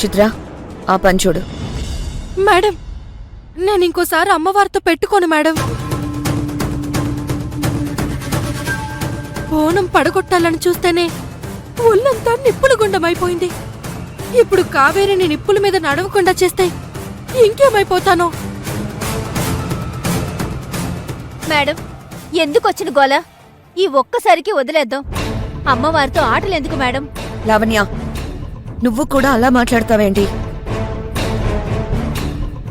చిత్ర, ఆ పని చూడు. మేడం, నేను ఇంకోసారి అమ్మవారితో పెట్టుకోను మేడం. బోనం పడగొట్టాలని చూస్తేనే ఒళ్ళంతా నిప్పుల గుండమైపోయింది. ఇప్పుడు కావేరిని నిప్పుల మీద నడవకుండా చేస్తే ఇంకేమైపోతానో. మేడం, ఎందుకొచ్చిన గోల? ఈ ఒక్కసారికి వదిలేద్దాం. అమ్మవారితో ఆటలెందుకు మేడం? లావణ్య, నువ్వు కూడా అలా మాట్లాడతావేంటి?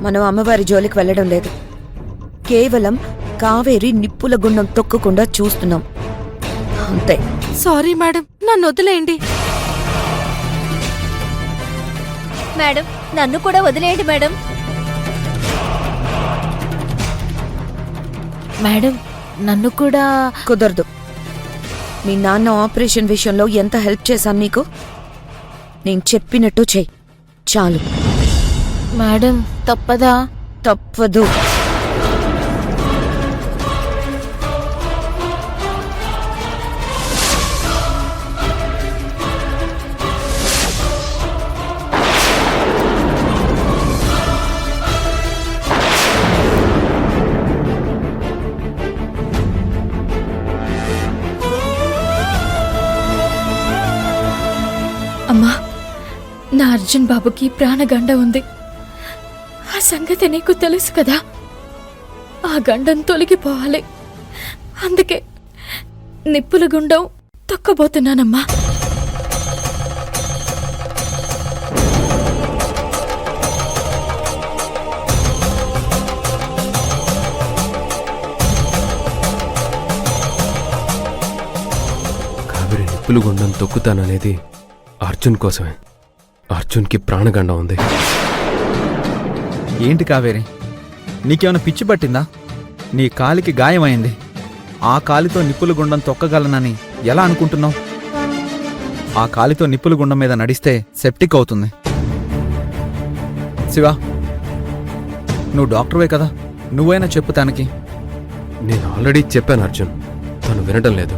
మనం అమ్మవారి జోలికి వెళ్లడం లేదు. కేవలం కావేరి నిప్పుల గుండం తొక్కకుండా చూస్తున్నాం అంతే. సారీ మేడం, నన్ను వదిలేయండి. మేడం, నన్ను కూడా వదిలేయండి మేడం. మేడం, నన్ను కూడా. కుదరదు. మీ నాన్న ఆపరేషన్ విషయంలో ఎంత హెల్ప్ చేశాను నీకు? నేను చెప్పినట్టు చెయ్యి చాలు. మేడం, తప్పదా? తప్పదు. అమ్మా, నా అర్జున్ బాబుకి ప్రాణగండ ఉంది. ఆ సంగతి నీకు తెలుసు కదా. ఆ గండం తొలగిపోవాలి. అందుకే నిప్పుల గుండం తొక్కబోతున్నానమ్మా. కావేరి నిప్పుల గుండం తొక్కుతాననేది అర్జున్ కోసమే. అర్జున్కి ప్రాణగండం ఉంది. ఏంటి కావేరి, నీకేమైనా పిచ్చి పట్టిందా? నీ కాలికి గాయమైంది. ఆ కాలితో నిప్పుల గుండం తొక్కగలనని ఎలా అనుకుంటున్నావు? ఆ కాలితో నిప్పుల గుండం మీద నడిస్తే సెప్టిక్ అవుతుంది. శివ, నువ్వు డాక్టర్వే కదా, నువ్వైనా చెప్పు తనకి. నేను ఆల్రెడీ చెప్పాను అర్జున్, తను వినడం లేదు.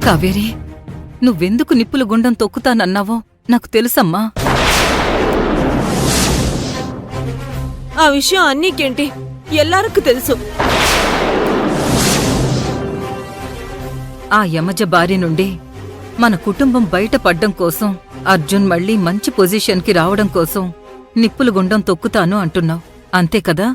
కావేరి, నువ్వెందుకు నిప్పుల గుండం తొక్కుతానన్నావో నాకు తెలుసమ్మా. ఆ విషయం అన్నీకేంటి, ఎల్లారకు తెలుసు. ఆ యమజ బారి నుండి మన కుటుంబం బయటపడ్డం కోసం, అర్జున్ మళ్ళీ మంచి పొజిషన్కి రావడం కోసం నిప్పుల గుండం తొక్కుతాను అంటున్నావు, అంతే కదా?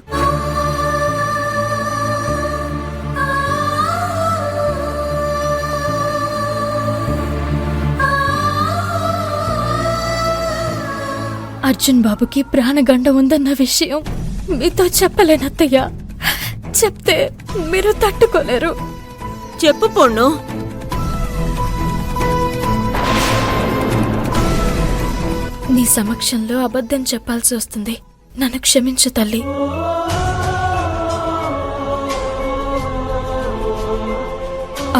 అర్జున్ బాబుకి ప్రాణగండ ఉందన్న విషయం మీతో చెప్పలేనత్తయ్యా. చెప్తే మీరు తట్టుకోలేరు. చెప్పు పొన్ను. నీ సమక్షంలో అబద్ధం చెప్పాల్సి వస్తుంది. నన్ను క్షమించు తల్లి.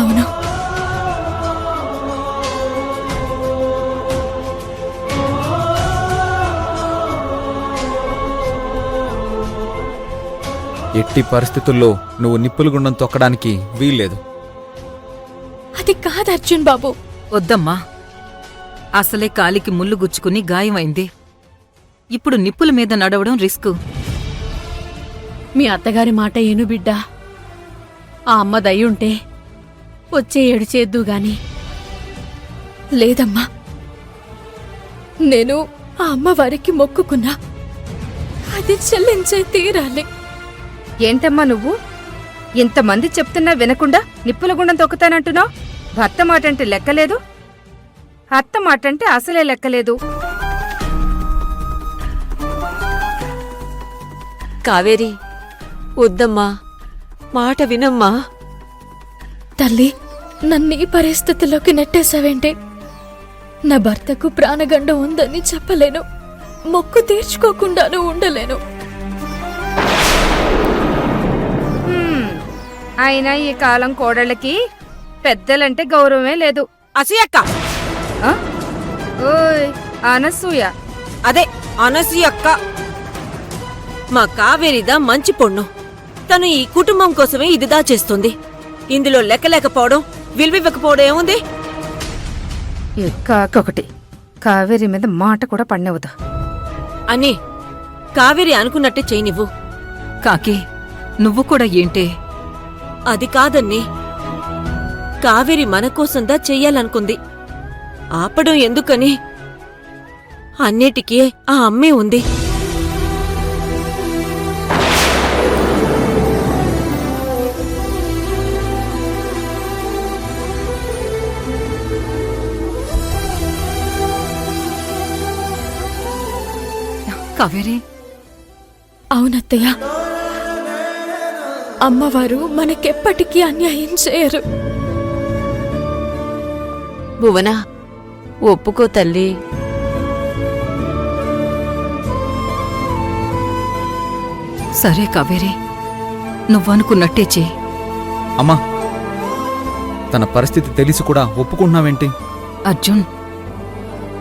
అవును, ఎట్టి పరిస్థితుల్లో నువ్వు నిప్పుల గుండం తొక్కడానికి వీల్లేదు. అది కాదు అర్జున్ బాబు. వద్దమ్మా, అసలే కాలికి ముళ్ళు గుచ్చుకుని గాయమైంది. ఇప్పుడు నిప్పుల మీద నడవడం రిస్కు. మీ అత్తగారి మాట ఏను బిడ్డా. ఆ అమ్మ దయ్యుంటే వచ్చే ఏడు చేద్దు గాని. లేదమ్మా, నేను ఆ అమ్మవారికి మొక్కుకున్నా. అది చెల్లించే తీరాలి. ఏంటమ్మా నువ్వు ఇంతమంది చెప్తున్నా వినకుండా నిప్పుల గుండం తొక్కుతానంటున్నావు? భర్త మాటంటే లెక్కలేదు, అత్త మాటంటే అసలే లెక్కలేదు. కావేరి, వద్దమ్మా, మాట వినమ్మా. తల్లి, నన్ను ఈ పరిస్థితిలోకి నెట్టేశావేంటి? నా భర్తకు ప్రాణగండం ఉందని చెప్పలేను, మొక్కు తీర్చుకోకుండాను ఉండలేను. అయినా ఈ కాలం కోడళ్ళకి పెద్దలంటే గౌరవమే లేదు. అసూయక్క. ఓయ్ అనసూయ. అదే అనసూయక్క. మా కావేరిదా మంచి పొన్ను. తను ఈ కుటుంబం కోసమే ఇదిదా చేస్తుంది. ఇందులో లెక్కలేకపోవడం, విలువివ్వకపోవడం ఏముంది? కాకొకటి కావేరి మీద మాట కూడా పడినవదు. అని కావేరి అనుకున్నట్టే చేయనివ్వు. కాకి నువ్వు కూడా ఏంటే? అది కాదన్నీ, కావేరి మన కోసందా చెయ్యాలనుకుంది. ఆపడం ఎందుకని? అన్నిటికీ ఆ అమ్మే ఉంది. కావేరి, అవునత్తయ్య, అమ్మవారు మనకెప్పటికీ అన్యాయం చేయరు. భువన, ఒప్పుకో తల్లి. సరే కావేరి, నువ్వనుకున్నట్టే చెయ్యి. అమ్మా, తన పరిస్థితి తెలిసి కూడా ఒప్పుకుంటున్నావేంటి? అర్జున్,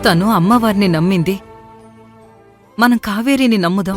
తను అమ్మవారిని నమ్మింది, మనం కావేరిని నమ్ముదాం.